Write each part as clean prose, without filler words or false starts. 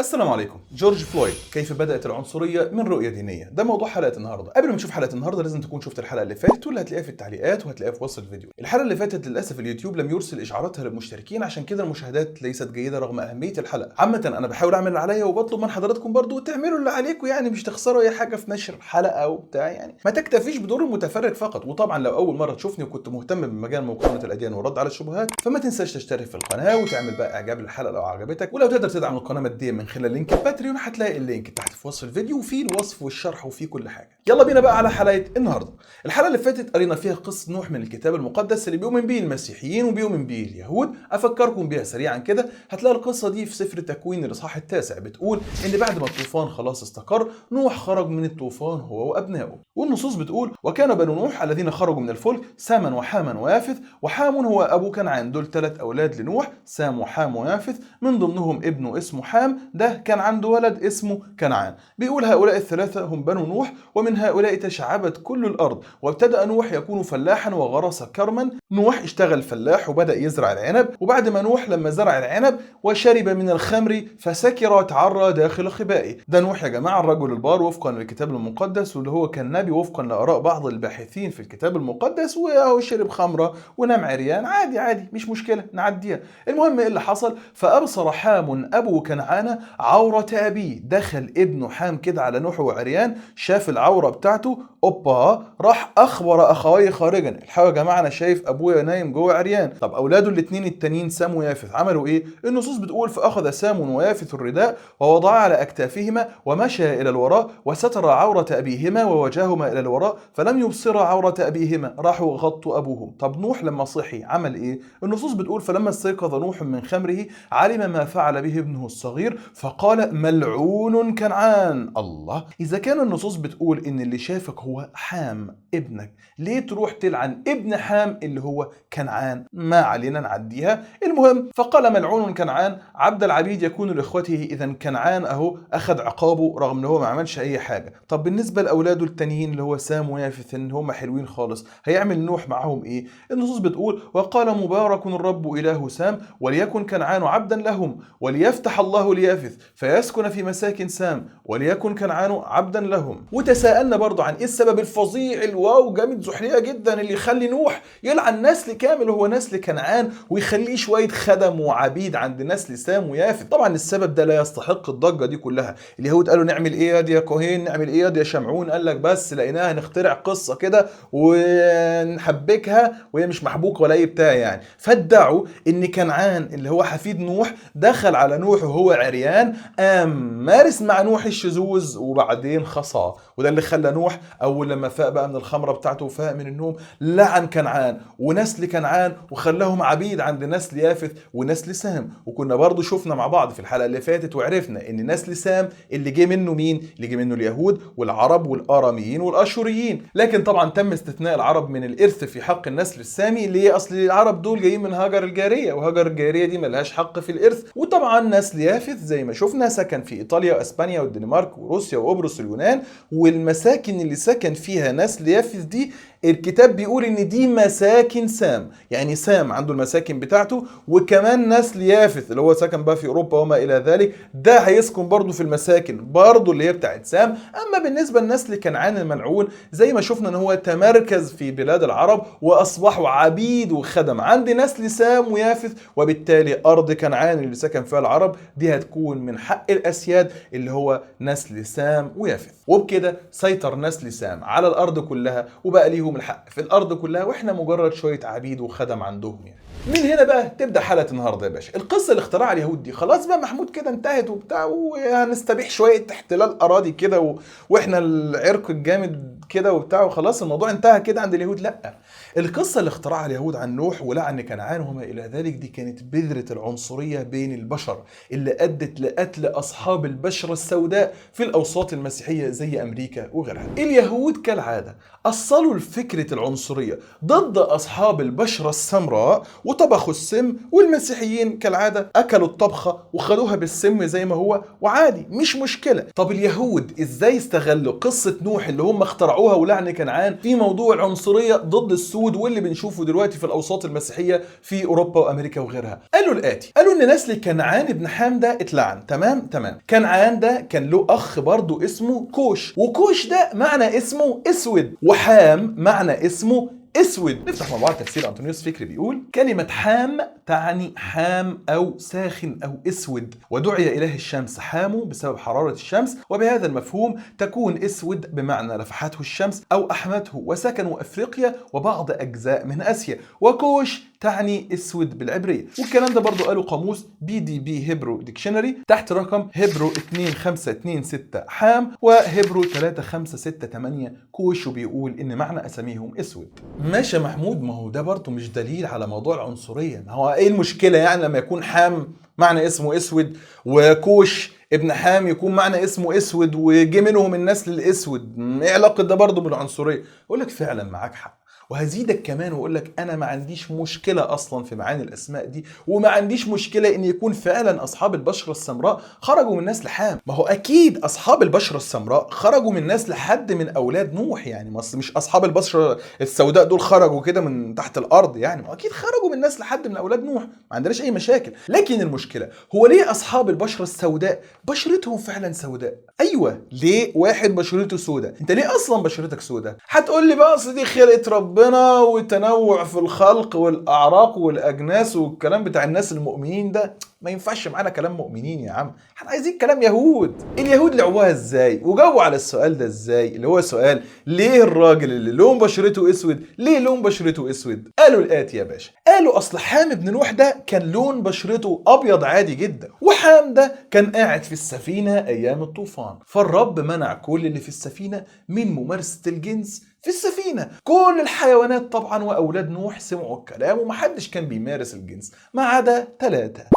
السلام عليكم. جورج فلويد، كيف بدأت العنصرية من رؤية دينية؟ ده موضوع حلقة النهاردة. قبل ما نشوف حلقة النهاردة لازم تكون شفت الحلقة اللي فاتت واللي هتلاقيها في التعليقات وهتلاقيها في وصف الفيديو. الحلقة اللي فاتت للأسف اليوتيوب لم يرسل إشعاراتها للمشتركين، عشان كده المشاهدات ليست جيدة رغم أهمية الحلقة. عامة أنا بحاول أعمل اللي عليا وبطلب من حضراتكم برضو تعملوا اللي عليكم، يعني مش تخسروا أي حاجة في نشر حلقة أو بتاع، يعني ما تكتفيش بدور المتفرج فقط. وطبعا لو أول مرة تشوفني وكنت مهتم بمجال مقارنة الأديان والرد على الشبهات، فما تنساش تشترك في القناة وتعمل بقى إعجاب للحلقة لو عجبتك، ولو تقدر تدعم القناة ماديا من خلال لينك الباتريون هتلاقي اللينك تحت في وصف الفيديو وفيه الوصف والشرح وفيه كل حاجه. يلا بينا بقى على حلقه النهارده. الحلقه اللي فاتت قرينا فيها قصه نوح من الكتاب المقدس اللي بيؤمن بيه المسيحيين وبيؤمن بيه اليهود. افكركم بيها سريعا كده. هتلاقي القصه دي في سفر التكوين الاصحاح التاسع، بتقول ان بعد ما الطوفان خلاص استقر، نوح خرج من الطوفان هو وابنائه. والنصوص بتقول وكان بنو نوح الذين خرجوا من الفلك ساما وحاما ويافث. وحام هو ابو كنعان. دول 3 اولاد لنوح، سام وحام ويافث، من ضمنهم ابنه اسمه حام، ده كان عنده ولد اسمه كنعان. بيقول هؤلاء الثلاثة هم بنو نوح، ومن هؤلاء تشعبت كل الأرض. وابتدأ نوح يكون فلاحا وغرس كرما. نوح اشتغل فلاح وبدأ يزرع العنب، وبعد ما نوح لما زرع العنب وشرب من الخمر فسكر وتعرى داخل خبائه. ده نوح يا جماعة الرجل البار وفقا للكتاب المقدس، واللي هو كان نبي وفقا لآراء بعض الباحثين في الكتاب المقدس، وهو شرب خمرة ونام عريان. عادي عادي مش مشكلة نعديها. المهم ايه اللي حصل؟ فأبصر حام أبو كنعان عورة أبيه. دخل ابنه حام كده على نوح وعريان، شاف العورة بتاعته، اوبا، راح اخبر اخويه خارجا، الحقوا يا جماعه انا شايف ابويا نايم جوه عريان. طب اولاده الاثنين التانيين سام ويافث عملوا ايه؟ النصوص بتقول فاخذ سام ويافث الرداء ووضع على اكتافهما ومشى الى الوراء وستر عوره ابيهما ووجههما الى الوراء فلم يبصرا عوره ابيهما. راحوا غطوا ابوهم. طب نوح لما صحي عمل ايه؟ النصوص بتقول فلما استيقظ نوح من خمره علم ما فعل به ابنه الصغير فقال ملعون كنعان. الله، اذا كان النصوص بتقول ان اللي شافك هو حام ابنك، ليه تروح تلعن ابن حام اللي هو كنعان؟ ما علينا نعديها. المهم فقال ملعون كنعان عبد العبيد يكون لاخوته. اذا كنعان اهو اخذ عقابه رغم ان هو ما عملش اي حاجه. طب بالنسبه لاولاده التانيين اللي هو سام ويافث ان هم حلوين خالص، هيعمل نوح معاهم ايه؟ النصوص بتقول وقال مبارك الرب اله سام وليكن كنعان عبدا لهم وليفتح الله ليافث فيسكن في مساكن سام وليكن كنعان عبدا لهم. وتساءلنا برضو عن ايه السبب الفظيع الواو جامد زحلية جدا اللي يخلي نوح يلعن نسل كامل هو نسل كنعان ويخليه شوية خدم وعبيد عند نسل سام ويافث. طبعا السبب ده لا يستحق الضجة دي كلها. اليهود قالوا نعمل ايه يا كوهين، نعمل ايه يا شمعون؟ قال لك بس لقيناها نخترع قصة كده ونحبكها وهي مش محبوكة ولا اي بتاع يعني. فادعوا ان كنعان اللي هو حفيد نوح دخل على نوح وهو عريان، قام مارس مع نوح الشذوذ وبعدين خصاه. وده اللي خلى نوح اول لما فاق بقى من الخمره بتاعته وفاق من النوم لعن كنعان ونسل كنعان وخلاهم عبيد عند نسل يافث ونسل سام. وكنا برضو شفنا مع بعض في الحلقه اللي فاتت وعرفنا ان نسل سام اللي جه منه مين؟ اللي جه منه اليهود والعرب والاراميين والاشوريين. لكن طبعا تم استثناء العرب من الارث في حق النسل السامي، ليه؟ اصل العرب دول جايين من هاجر الجاريه، وهاجر الجاريه دي ملهاش حق في الارث. وطبعا نسل يافث زي ما شفنا سكن في ايطاليا واسبانيا والدنمارك وروسيا وقبرص واليونان، والمساكن اللي سكن فيها نسل يافث دي الكتاب بيقول ان دي مساكن سام. يعني سام عنده المساكن بتاعته، وكمان نسل يافث اللي هو سكن بقى في اوروبا وما الى ذلك ده هيسكن برضه في المساكن برضه اللي هي بتاعت سام. اما بالنسبه لنسل كنعان الملعون زي ما شفنا ان هو تمركز في بلاد العرب واصبحوا عبيد وخدم عند نسل سام ويافث، وبالتالي ارض كنعان اللي سكن فيها العرب دي هتكون من حق الاسياد اللي هو نسل سام ويافث. وبكده سيطر نسل سام على الارض كلها وبقى ليهم الحق في الارض كلها، واحنا مجرد شويه عبيد وخدم عندهم يعني. من هنا بقى تبدا حلقه النهارده يا باشا. القصه اللي اخترعها اليهود دي خلاص بقى محمود كده انتهت وبتاع، وهنستبيح شويه احتلال اراضي كده واحنا العرق الجامد كده وبتاع وخلاص الموضوع انتهى كده عند اليهود. لا، القصه اللي اخترعها اليهود عن نوح ولعن كنعان وما الى ذلك دي كانت بذره العنصريه بين البشر اللي ادت لقتل اصحاب البشره السوداء في الاوساط المسيحيه زي امريكا وغيرها. اليهود كالعاده اصلوا لفكره العنصريه ضد اصحاب البشره السمراء وطبخوا السم، والمسيحيين كالعادة أكلوا الطبخة وخدوها بالسم زي ما هو وعادي مش مشكلة. طب اليهود إزاي استغلوا قصة نوح اللي هم اخترعوها ولعن كنعان في موضوع العنصرية ضد السود واللي بنشوفه دلوقتي في الأوساط المسيحية في أوروبا وأمريكا وغيرها؟ قالوا الآتي، قالوا إن نسل كنعان ابن حام ده اتلعن. تمام. كنعان ده كان له أخ برضه اسمه كوش، وكوش ده معنى اسمه اسود، وحام معنى اسمه اسود. نفتح مع بعض تفسير أنطونيوس فكري بيقول كلمة حام تعني حام أو ساخن أو اسود، ودعي إله الشمس حامو بسبب حرارة الشمس، وبهذا المفهوم تكون اسود بمعنى لفحته الشمس أو أحمته، وسكنوا أفريقيا وبعض أجزاء من آسيا. وكوش تعني اسود بالعبرية، والكلام ده برضو قالوا قاموس BDB هيبرو ديكشنري تحت رقم هيبرو 2526 حام وهيبرو 3568 كوش، وبيقول ان معنى اساميهم اسود. ماشي يا محمود، ما هو ده برضو مش دليل على موضوع العنصرية. ما هو ايه المشكلة يعني لما يكون حام معنى اسمه اسود وكوش ابن حام يكون معنى اسمه اسود وجي منهم النسل الاسود؟ ايه علاقة ده برضو بالعنصرية؟ اقول لك فعلا معاك حق، وهزيدك كمان واقول لك انا ما عنديش مشكله اصلا في معاني الاسماء دي، وما عنديش مشكله ان يكون فعلا اصحاب البشره السمراء خرجوا من نسل حام. ما هو اكيد اصحاب البشره السمراء خرجوا من نسل حد من اولاد نوح، يعني مش اصحاب البشره السوداء دول خرجوا كده من تحت الارض، يعني ما اكيد خرجوا من نسل حد من اولاد نوح، ما عندناش اي مشاكل. لكن المشكله هو ليه اصحاب البشره السوداء بشرتهم فعلا سوداء؟ ايوه، ليه واحد بشرته سوداء؟ انت ليه اصلا بشرتك سوداء؟ هتقول لي بقى اصل دي خلقه ربنا وتنوع في الخلق والاعراق والاجناس والكلام بتاع الناس المؤمنين ده. ما ينفعش معانا كلام مؤمنين يا عم، احنا عايزين كلام يهود. اليهود لعبوها ازاي وجاوبوا على السؤال ده ازاي، اللي هو سؤال ليه الراجل اللي لون بشرته اسود ليه لون بشرته اسود؟ قالوا الاتي يا باشا، قالوا اصل حام ابن نوح ده كان لون بشرته ابيض عادي جدا، وحام ده كان قاعد في السفينه ايام الطوفان، فالرب منع كل اللي في السفينه من ممارسه الجنس في السفينة. كل الحيوانات طبعا وأولاد نوح سمعوا الكلام ومحدش كان بيمارس الجنس ما عدا 3،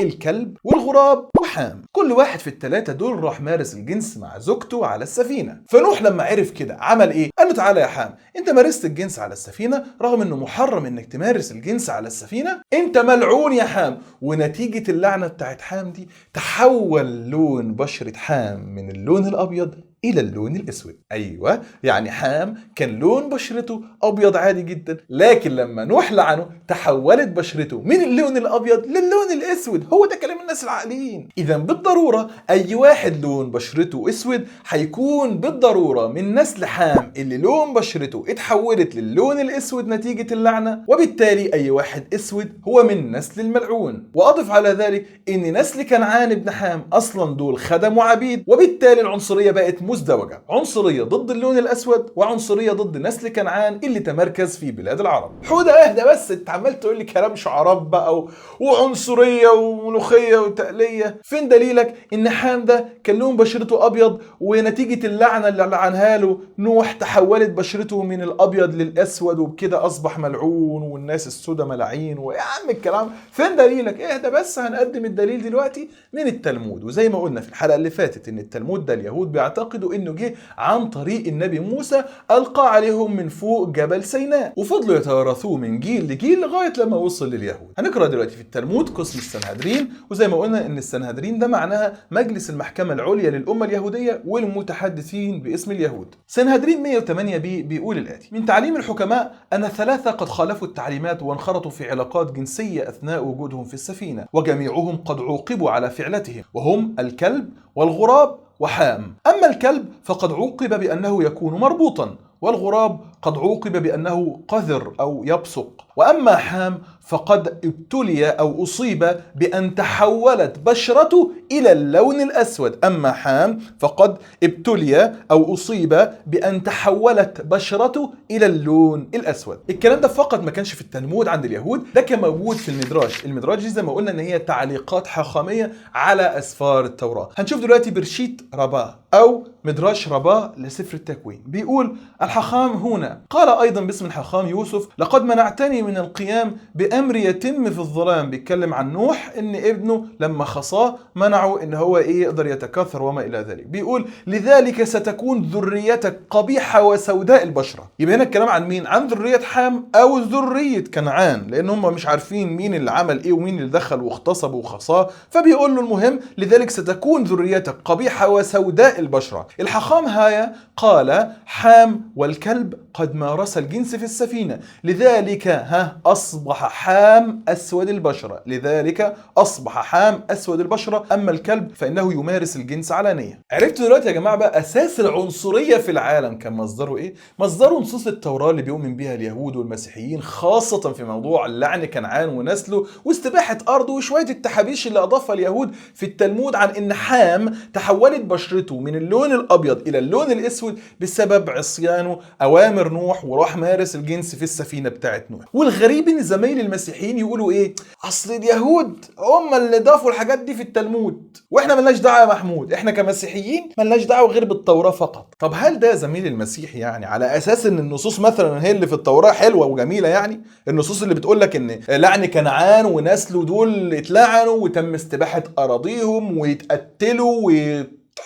الكلب والغراب وحام. كل واحد في ال3 دول راح مارس الجنس مع زوجته على السفينة. فنوح لما عرف كده عمل ايه؟ قال له تعالى يا حام، انت مارست الجنس على السفينة رغم انه محرم انك تمارس الجنس على السفينة، انت ملعون يا حام. ونتيجة اللعنة بتاعت حام دي تحول لون بشرة حام من اللون الأبيض إلى اللون الأسود. أيوة، يعني حام كان لون بشرته أبيض عادي جدا، لكن لما نوح لعنه تحولت بشرته من اللون الأبيض للون الأسود. هو ده كلام الناس العاقلين. إذا بالضرورة أي واحد لون بشرته أسود هيكون بالضرورة من نسل حام اللي لون بشرته اتحولت للون الأسود نتيجة اللعنة، وبالتالي أي واحد أسود هو من نسل الملعون. وأضف على ذلك إن نسل كنعان ابن حام أصلا دول خدم وعبيد، وبالتالي العنصرية بقت مزدوجة، عنصرية ضد اللون الأسود وعنصرية ضد نسل كنعان اللي تمركز في بلاد العرب. حودة اهدى بس، انت عمال تقول لي كلام شعارات بقى وعنصرية وملوخية وتقلية. فين دليلك ان حام ده كان لون بشرته أبيض ونتيجة اللعنة اللي لعنها له نوح تحولت بشرته من الأبيض للأسود وبكده أصبح ملعون والناس السوداء ملاعين؟ ويا عم الكلام فين دليلك؟ اهدى بس، هنقدم الدليل دلوقتي من التلمود. وزي ما قلنا في الحلقة اللي فاتت ان التلمود ده اليهود بيعتقدوا انه جه عن طريق النبي موسى ألقى عليهم من فوق جبل سيناء، وفضلوا يتوارثوه من جيل لجيل لغاية لما وصل لليهود. هنقرأ دلوقتي في التلمود قسم السنهدرين، وزي ما قلنا ان السنهدرين ده معناها مجلس المحكمة العليا للأمة اليهودية والمتحدثين باسم اليهود. سنهدرين 108 بيقول الآتي: من تعليم الحكماء أن 3 قد خالفوا التعليمات وانخرطوا في علاقات جنسية أثناء وجودهم في السفينة، وجميعهم قد عوقبوا على فعلتهم، وهم الكلب والغراب وحام. أما الكلب فقد عوقب بأنه يكون مربوطا، والغراب قد عوقب بأنه قذر أو يبصق، وأما حام فقد ابتلي أو أصيب بأن تحولت بشرته إلى اللون الأسود. أما حام فقد ابتلي أو أصيب بأن تحولت بشرته إلى اللون الأسود. الكلام ده فقط ما كانش في التلمود عند اليهود، ده كان موجود في المدراج. المدراج دي زي ما قلنا إن هي تعليقات حاخامية على أسفار التوراة. هنشوف دلوقتي برشيت رباه أو مدراج رباه لسفر التكوين. بيقول: الحاخام هنا المنام. قال أيضا باسم الحاخام يوسف: لقد منعتني من القيام بأمر يتم في الظلام. بيتكلم عن نوح إن ابنه لما خصاه منعه إن هو يقدر يتكاثر وما إلى ذلك. بيقول: لذلك ستكون ذريتك قبيحة وسوداء البشرة. يبقى هنا الكلام عن مين؟ عن ذرية حام أو ذرية كنعان، لأن هم مش عارفين مين اللي عمل إيه ومين اللي دخل واغتصب وخصاه. فبيقول له المهم: لذلك ستكون ذريتك قبيحة وسوداء البشرة. الحاخام هايا قال: حام والكلب قد مارس الجنس في السفينة، لذلك أصبح حام أسود البشرة. لذلك أصبح حام أسود البشرة، أما الكلب فإنه يمارس الجنس علانية. عرفتوا دلوقتي يا جماعة بقى أساس العنصرية في العالم كان مصدره إيه؟ مصدره نصوص التوراة اللي بيؤمن بها اليهود والمسيحيين، خاصة في موضوع لعن كنعان ونسله واستباحة أرضه، وشوية التحابيش اللي أضافها اليهود في التلمود عن إن حام تحولت بشرته من اللون الأبيض إلى اللون الأسود بسبب عصيانه أوامر نوح، وراح مارس الجنس في السفينة بتاعت نوح. والغريب إن زمايل المسيحيين يقولوا إيه؟ أصل اليهود هم اللي ضافوا الحاجات دي في التلمود، وإحنا ملناش دعوة يا محمود، إحنا كمسيحيين ملناش دعوة غير بالتوراة فقط. طب هل ده زميل المسيح يعني على أساس إن النصوص مثلا هي اللي في التوراة حلوة وجميلة؟ يعني النصوص اللي بتقول لك إن لعن كنعان ونسله دول اتلعنوا وتم استباحة أراضيهم ويتقتلوا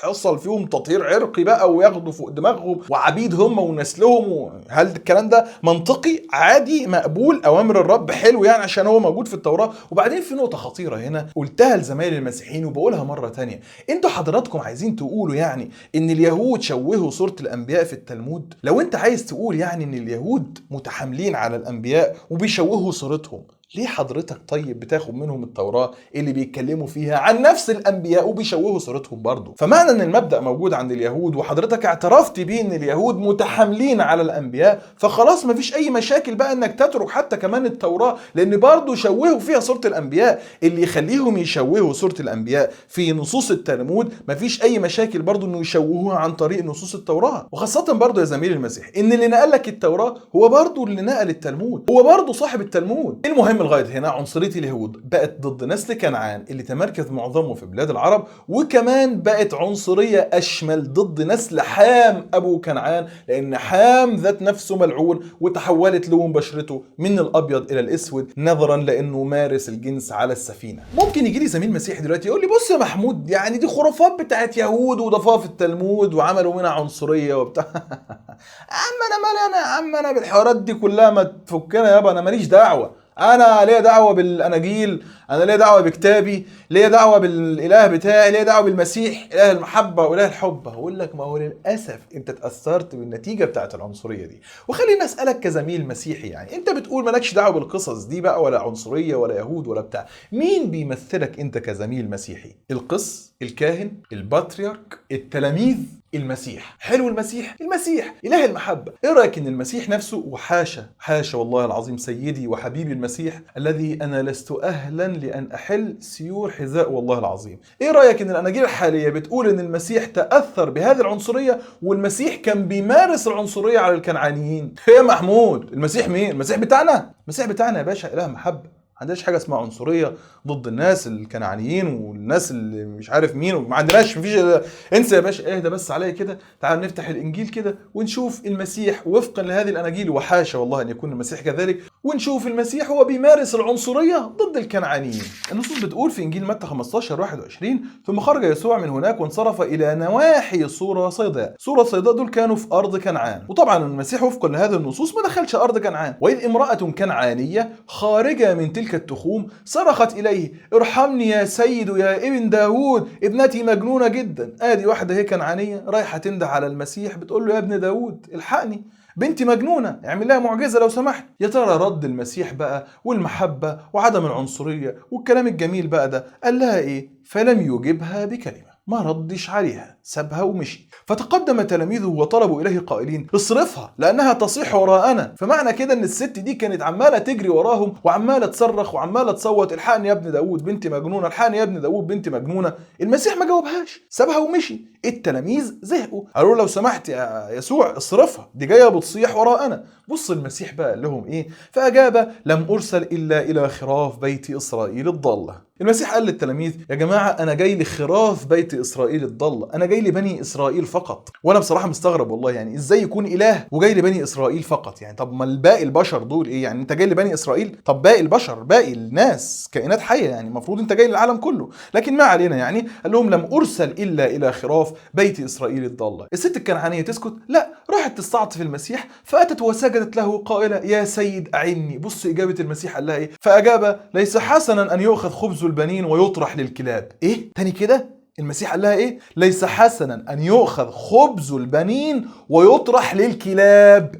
حصل فيهم تطهير عرقي بقى وياخدوا فوق دماغهم وعبيد هم ونسلهم، هل الكلام ده منطقي عادي مقبول؟ اوامر الرب حلو يعني عشان هو موجود في التوراة؟ وبعدين في نقطة خطيرة هنا قلتها لزمايل المسيحيين وبقولها مرة تانية: انتوا حضراتكم عايزين تقولوا يعني ان اليهود شوهوا صورة الانبياء في التلمود؟ لو انت عايز تقول يعني ان اليهود متحاملين على الانبياء وبيشوهوا صورتهم، ليه حضرتك طيب بتاخد منهم التوراة اللي بيتكلموا فيها عن نفس الأنبياء وبيشوهوا صورتهم برضو؟ فمعنى ان المبدأ موجود عند اليهود وحضرتك اعترفت بيه ان اليهود متحاملين على الأنبياء، فخلاص مفيش أي مشاكل بقى انك تترك حتى كمان التوراة، لأن برضو شوهوا فيها صورة الأنبياء. اللي يخليهم يشوهوا صورة الأنبياء في نصوص التلمود مفيش أي مشاكل برضو انه يشوهوها عن طريق نصوص التوراة. وخاصة برضو يا زميل المسيح ان اللي نقل لك التوراة هو برضو اللي نقل التلمود، هو برضو صاحب التلمود. المهم لغاية هنا عنصرية اليهود بقت ضد نسل كنعان اللي تمركز معظمه في بلاد العرب، وكمان بقت عنصرية أشمل ضد نسل حام أبو كنعان، لأن حام ذات نفسه ملعون وتحولت لون بشرته من الأبيض إلى الأسود نظرا لأنه مارس الجنس على السفينة. ممكن يجي لي زميل مسيحي دلوقتي يقول لي: بص يا محمود، يعني دي خرافات بتاعت يهود وضافوها في التلمود وعملوا منها عنصرية وبتاع. عم أنا مالي أنا، عم أنا بالحوارات دي كلها ما تفكنا يابا، أنا ماليش دعوة. انا ليا دعوه بالاناجيل، انا ليا دعوه بكتابي، ليا دعوه بالاله بتاعي، ليا دعوه بالمسيح اله المحبه واله الحب. هقول لك: ما هو للاسف انت اتاثرت بالنتيجه بتاعت العنصريه دي. وخليني اسالك كزميل مسيحي، يعني انت بتقول مالكش دعوه بالقصص دي بقى، ولا عنصريه ولا يهود ولا بتاع، مين بيمثلك انت كزميل مسيحي؟ القس، الكاهن، البطريرك، التلاميذ، المسيح. حلو، المسيح إله المحبة. إيه رأيك إن المسيح نفسه، وحاشا حاشا والله العظيم سيدي وحبيبي المسيح الذي أنا لست أهلا لأن أحل سيور حذاء والله العظيم، إيه رأيك إن الأناجيل الحالية بتقول إن المسيح تأثر بهذه العنصرية والمسيح كان بيمارس العنصرية على الكنعانيين؟ يا محمود، المسيح مين؟ المسيح بتاعنا يا باشا إله محبة. ما عندناش حاجه اسمها عنصريه ضد الناس الكنعانيين والناس اللي مش عارف مين، وما عندناش، مفيش. انسى يا باشا، اهدى بس عليا كده، تعال نفتح الانجيل كده ونشوف المسيح وفقا لهذه الاناجيل، وحاشا والله ان يكون المسيح كذلك، ونشوف المسيح هو بيمارس العنصريه ضد الكنعانيين. النصوص بتقول في انجيل متى 15:21: ثم خرج يسوع من هناك وانصرف الى نواحي صورة صيداء دول كانوا في ارض كنعان. وطبعا المسيح وفقا لهذه النصوص ما دخلش ارض كنعان. واذ امراه كنعانيه خارجه من تلك التخوم صرخت إليه: ارحمني يا سيد يا ابن داود، ابنتي مجنونة جدا. ادي واحدة هي كنعانية رايحة تنده على المسيح بتقول له: يا ابن داود الحقني، بنتي مجنونة، اعمل لها معجزة لو سمحت. يا ترى رد المسيح بقى والمحبة وعدم العنصرية والكلام الجميل بقى ده قال لها ايه؟ فلم يجبها بكلمة، ما ردش عليها، سابها ومشي. فتقدم تلاميذه وطلبوا إليه قائلين: اصرفها لأنها تصيح وراءنا. فمعنى كده إن الست دي كانت عمالة تجري وراهم وعمالة تصرخ وعمالة تصوت: الحقني يا ابن داود بنتي مجنونة، الحقني يا ابن داود بنتي مجنونة. المسيح ما جاوبهاش، سابها ومشي. التلاميذ زهقوا، قالوا له لو سمحت يا يسوع اصرفها، دي جايه بتصيح وراءنا. بص المسيح بقى قال لهم ايه؟ فاجاب: لم ارسل الا الى خراف بيت اسرائيل الضاله. المسيح قال للتلاميذ: يا جماعه انا جاي لخراف بيت اسرائيل الضاله، انا جاي لبني اسرائيل فقط. وانا بصراحه مستغرب والله، يعني ازاي يكون اله وجاي لبني اسرائيل فقط؟ يعني طب ما الباقي البشر دول ايه؟ يعني انت جاي لبني اسرائيل، طب باقي البشر، باقي الناس كائنات حيه، يعني المفروض انت جاي للعالم كله. لكن ما علينا، يعني قال لهم: لم ارسل الا الى خراف بيت اسرائيل الضاله. الست الكنعانيه تسكت؟ لا، راحت تستعطف المسيح فاتت وسجدت له قائله: يا سيد اعني. بص اجابه المسيح قال لها ايه؟ فاجاب: ليس حسنا ان يؤخذ خبز البنين ويطرح للكلاب. ايه تاني كده؟ المسيح قال لها ايه؟ ليس حسنا ان يؤخذ خبز البنين ويطرح للكلاب.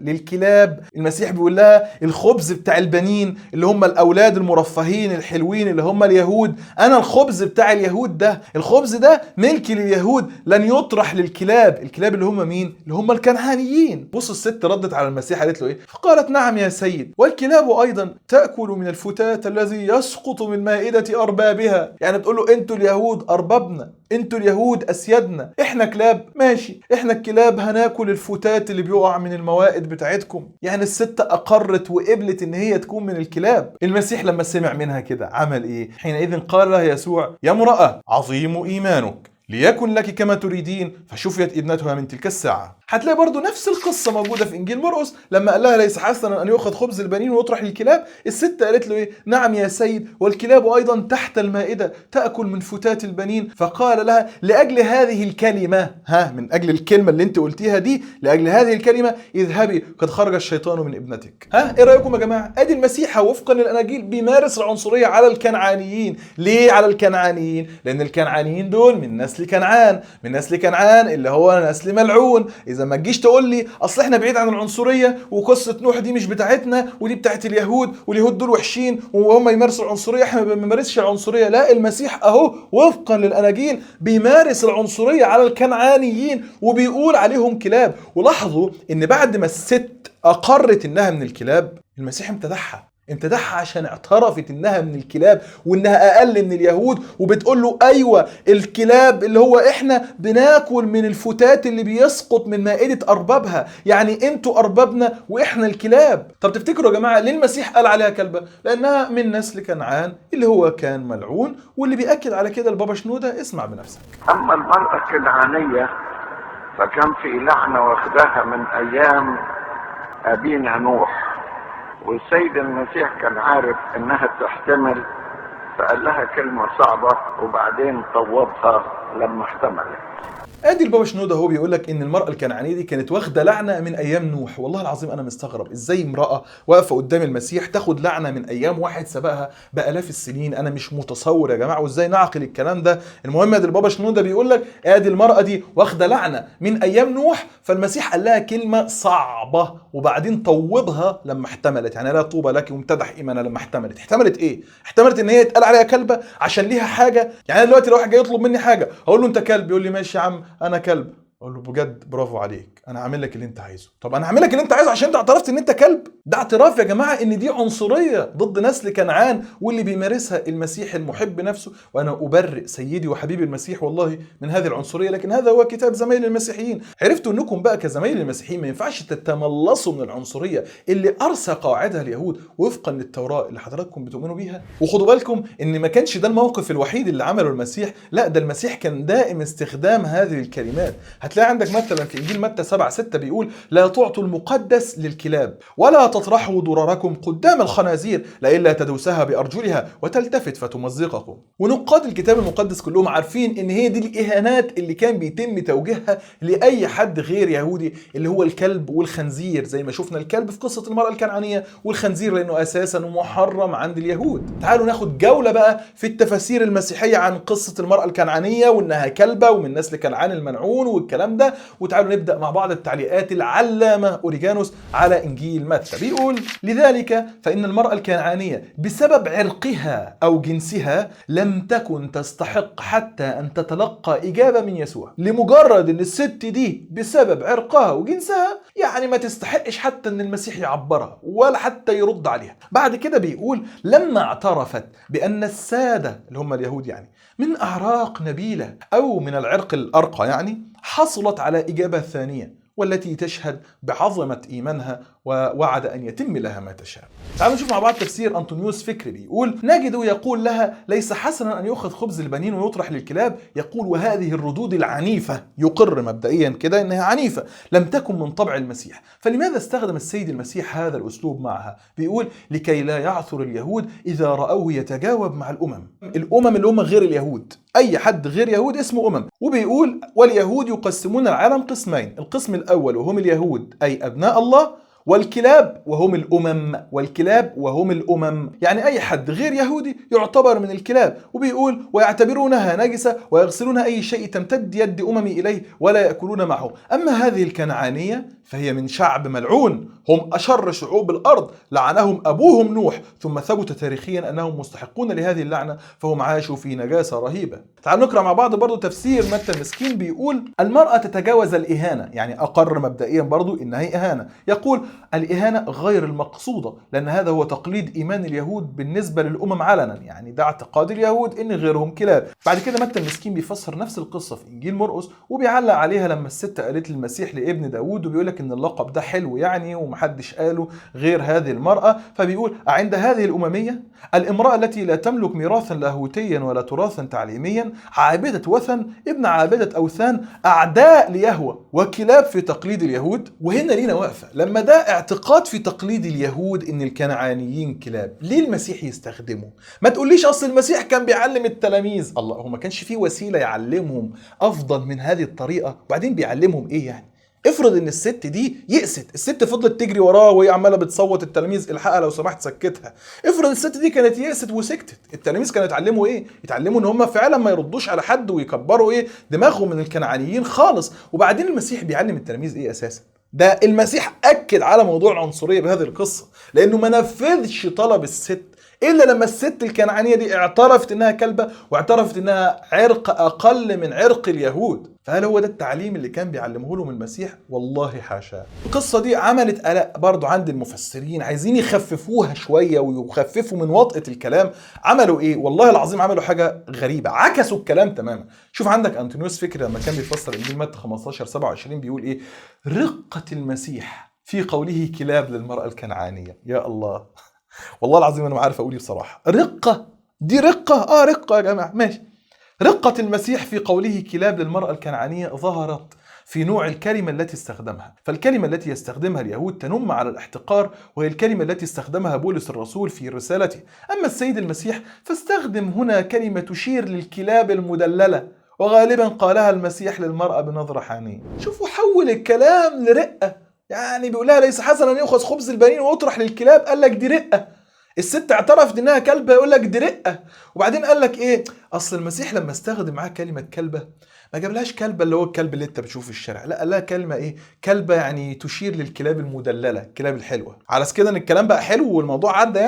للكلاب. المسيح بيقول لها الخبز بتاع البنين اللي هم الاولاد المرفهين الحلوين اللي هم اليهود، انا الخبز بتاع اليهود ده، الخبز ده ملك لليهود، لن يطرح للكلاب. الكلاب اللي هم مين؟ اللي هم الكنعانيين. بص الست ردت على المسيح قالت له ايه؟ فقالت: نعم يا سيد، والكلاب ايضا تاكل من الفتات الذي يسقط من مائده اربابها. يعني بتقول له انتوا اليهود أربابنا، انتوا اليهود أسيادنا، احنا كلاب، ماشي، احنا الكلاب هناكل الفتات اللي بيقع من الموائد بتاعتكم. يعني الست أقرت وقبلت ان هي تكون من الكلاب. المسيح لما سمع منها كده عمل ايه؟ حينئذ قال لها يسوع: يا امرأة عظيم إيمانك، ليكن لك كما تريدين، فشفيت ابنتها من تلك الساعة. هتلاقي برضو نفس القصة موجودة في إنجيل مرقس، لما قال لها ليس حسنا أن يؤخذ خبز البنين ويطرح للكلاب، الست قالت له إيه؟ نعم يا سيد، والكلاب أيضا تحت المائدة تأكل من فتات البنين. فقال لها: لأجل هذه الكلمة، من أجل الكلمة اللي أنت قلتيها دي، لأجل هذه الكلمة اذهبي، قد خرج الشيطان من ابنتك. إيه رأيكم يا جماعة؟ أدي المسيح وفقا للأناجيل بيمارس العنصرية على الكنعانيين. ليه على الكنعانيين؟ لأن الكنعانيين دول من نسل كنعان، من نسل كنعان اللي هو نسل ملعون. إذا ما تجيش تقول لي أصل إحنا بعيد عن العنصرية وقصة نوح دي مش بتاعتنا ودي بتاعت اليهود واليهود دول وحشين وهم يمارسوا العنصرية، إحنا ما بنمارسش العنصرية. لا، المسيح أهو وفقا للأناجيل بيمارس العنصرية على الكنعانيين وبيقول عليهم كلاب. ولاحظوا إن بعد ما الست أقرت إنها من الكلاب، المسيح امتدحها عشان اعترفت انها من الكلاب وانها اقل من اليهود، وبتقول له ايوه الكلاب اللي هو احنا بناكل من الفتات اللي بيسقط من مائدة اربابها، يعني انتوا اربابنا واحنا الكلاب. طب تفتكروا يا جماعه ليه المسيح قال عليها كلبه؟ لانها من نسل كنعان اللي هو كان ملعون، واللي بيأكد على كده البابا شنودة. اسمع بنفسك. اما المرأة الكنعانية فكان في لعنة واخداها من ايام ابينا نوح، والسيد المسيح كان عارف انها تحتمل، فقال لها كلمة صعبة وبعدين طوبها لما احتملت. ادي البابا شنودة هو بيقول لك ان المرأة الكنعانية دي كانت واخدة لعنة من ايام نوح. والله العظيم انا مستغرب ازاي امرأة واقفة قدام المسيح تاخد لعنة من ايام واحد سبقها بالاف السنين. انا مش متصور يا جماعة، وازاي نعقل الكلام ده؟ المهم ادي البابا شنودة بيقول لك ادي المرأة دي واخدة لعنة من ايام نوح، فالمسيح قال لها كلمة صعبة وبعدين طوبها لما احتملت. يعني لا طوبى لك وامتدح ايمانها لما احتملت. احتملت ايه؟ احتملت ان هي يتقال عليها كلبة عشان ليها حاجة. يعني انا دلوقتي لو واحد جاي يطلب مني حاجة هقول له انت كلب، يقول لي ماشي يا عم انا كلب، اقول له بجد برافو عليك، انا هعمل لك اللي انت عايزه. طب انا هعمل لك اللي انت عايزه عشان انت اعترفت ان انت كلب؟ ده اعتراف يا جماعه ان دي عنصريه ضد نسل كنعان واللي بيمارسها المسيح المحب نفسه. وانا ابرئ سيدي وحبيبي المسيح والله من هذه العنصريه، لكن هذا هو كتاب زمايل المسيحيين. عرفتوا انكم بقى كزمايل المسيحيين ما ينفعش تتملصوا من العنصريه اللي ارسى قواعدها اليهود وفقا للتوراه اللي حضراتكم بتؤمنوا بيها. وخدوا بالكم ان ما كانش ده الموقف الوحيد اللي عمله المسيح، لا ده المسيح كان دائم استخدام هذه الكلمات. هتلاقي عندك مثلا في انجيل متى 7:6 بيقول: لا تعطوا المقدس للكلاب ولا تطرحوا ضرركم قدام الخنازير لئلا تدوسها بارجلها وتلتفت فتمزقكم. ونقاد الكتاب المقدس كلهم عارفين ان هي دي الاهانات اللي كان بيتم توجيهها لاي حد غير يهودي، اللي هو الكلب والخنزير، زي ما شفنا الكلب في قصه المراه الكنعانيه والخنزير لانه اساسا محرم عند اليهود. تعالوا ناخد جوله بقى في التفاسير المسيحيه عن قصه المراه الكنعانيه وانها كلبه ومن نسل كنعان المنعون والكلام الكلام ده. وتعالوا نبدأ مع بعض التعليقات العلامة أوريجانوس على إنجيل متى. بيقول: لذلك فإن المرأة الكنعانية بسبب عرقها أو جنسها لم تكن تستحق حتى أن تتلقى إجابة من يسوع. لمجرد أن الست دي بسبب عرقها وجنسها يعني ما تستحقش حتى أن المسيح يعبرها ولا حتى يرد عليها. بعد كده بيقول: لما اعترفت بأن السادة اللي هم اليهود يعني من أعراق نبيلة أو من العرق الأرقى يعني، حصلت على إجابة ثانية والتي تشهد بعظمة إيمانها ووعد أن يتم لها ما تشاء. تعالوا نشوف مع بعض تفسير أنطونيوس فكري. بيقول: نجد يقول لها: ليس حسنا أن يؤخذ خبز البنين ويطرح للكلاب. يقول: وهذه الردود العنيفة يقر مبدئيا كده إنها عنيفة لم تكن من طبع المسيح. فلماذا استخدم السيد المسيح هذا الأسلوب معها؟ بيقول: لكي لا يعثر اليهود إذا رأوه يتجاوب مع الأمم اللي هم غير اليهود. أي حد غير يهود اسمه وبيقول: واليهود يقسمون العالم قسمين، القسم الأول وهم اليهود أي أبناء الله، والكلاب وهم الأمم، يعني أي حد غير يهودي يعتبر من الكلاب. وبيقول: ويعتبرونها نجسة ويغسلون أي شيء تمتد يد أممي إليه ولا يأكلون معه. أما هذه الكنعانية فهي من شعب ملعون، هم أشر شعوب الأرض، لعنهم أبوهم نوح، ثم ثبت تاريخيا أنهم مستحقون لهذه اللعنة فهم عاشوا في نجاسة رهيبة. تعالوا نقرأ مع بعض برضو تفسير متى المسكين. بيقول: المرأة تتجاوز الإهانة، يعني أقر مبدئيا برضو إنها إهانة. يقول: الإهانة غير المقصودة لأن هذا هو تقليد إيمان اليهود بالنسبة للأمم علنا، يعني ده اعتقاد اليهود إن غيرهم كلاب. بعد كده متى المسكين بيفسر نفس القصة في إنجيل مرقس وبيعلق عليها لما الست قالت للمسيح لابن داود، وبيقول لك إن اللقب ده حلو يعني ومحدش قاله غير هذه المرأة. فبيقول: عند هذه الأممية الامرأة التي لا تملك ميراثا لاهوتيا ولا تراثا تعليميا، عابدة وثن، ابن عابدة أوثان، أعداء ليهوه، وكلاب في تقليد اليهود. وهنا لينا واقفة، لما ده اعتقاد في تقليد اليهود ان الكنعانيين كلاب، ليه المسيح يستخدمه؟ ما تقوليش اصل المسيح كان بيعلم التلاميذ. الله، هو ما كانش فيه وسيلة يعلمهم افضل من هذه الطريقة؟ وبعدين بيعلمهم ايه يعني؟ افرض ان الست دي يأست، الست فضلت تجري وراه وهي عماله بتصوت: التلاميذ الحقها لو سمحت سكتها. افرض الست دي كانت يأست وسكتت، التلاميذ كانوا يتعلموا ايه؟ يتعلموا ان هم فعلا ما يردوش على حد ويكبروا ايه دماغهم من الكنعانيين خالص. وبعدين المسيح بيعلم التلاميذ ايه اساسا؟ ده المسيح أكد على موضوع العنصرية بهذه القصة، لأنه ما نفذش طلب الست إلا لما الست الكنعانية دي اعترفت إنها كلبة واعترفت إنها عرق أقل من عرق اليهود. فهل هو ده التعليم اللي كان بيعلمه لهم المسيح؟ والله حاشا. القصة دي عملت قلق برضو عند المفسرين، عايزين يخففوها شوية ويخففوا من وطأة الكلام. عملوا إيه؟ والله العظيم عملوا حاجة غريبة، عكسوا الكلام تماما. شوف عندك أنطونيوس فكري لما كان بيفسر إنجيل متى 15:27 بيقول إيه؟ رقة المسيح في قوله كلاب للمرأة الكنعانية. يا الله، والله العظيم أنا ما عارف أقول بصراحة. رقة دي رقة؟ رقة يا جماعة، ماشي. رقة المسيح في قوله كلاب للمرأة الكنعانية ظهرت في نوع الكلمة التي استخدمها. فالكلمة التي يستخدمها اليهود تنم على الاحتقار، وهي الكلمة التي استخدمها بولس الرسول في رسالته. أما السيد المسيح فاستخدم هنا كلمة تشير للكلاب المدللة، وغالبا قالها المسيح للمرأة بنظرة حانية. شوفوا، حول الكلام لرقة، يعني بيقولها: ليس حسنا أن يؤخذ خبز البنين ويطرح للكلاب. قال لك دي رقة. الست اعترفت انها كلبة، يقول لك دي رقة. وبعدين قال لك ايه؟ اصل المسيح لما استخدم معاه كلمة كلبة ما جابلهاش كلبة اللي هو الكلب اللي انت بتشوفه في الشارع، لا، قال لها كلمة ايه؟ كلبة يعني تشير للكلاب المدللة، الكلاب الحلوة. على كده ان الكلام بقى حلو والموضوع عدى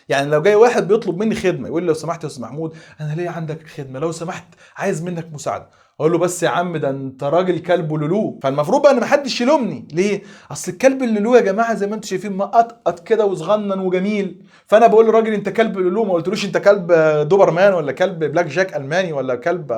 يعني لو جاي واحد بيطلب مني خدمة يقول لي: لو سمحت يا استاذ محمود، انا ليه عندك خدمة، لو سمحت عايز منك مساعدة. اقول له: بس يا عم ده انت راجل كلب ولولو. فالمفروض بقى ان محدش يلومني. ليه؟ اصل الكلب اللولو يا جماعه زي ما انتم شايفين مقطقط كده وصغنن وجميل. فانا بقول للراجل: انت كلب لولو، ما قلتلوش انت كلب دوبرمان ولا كلب بلاك جاك الماني ولا كلب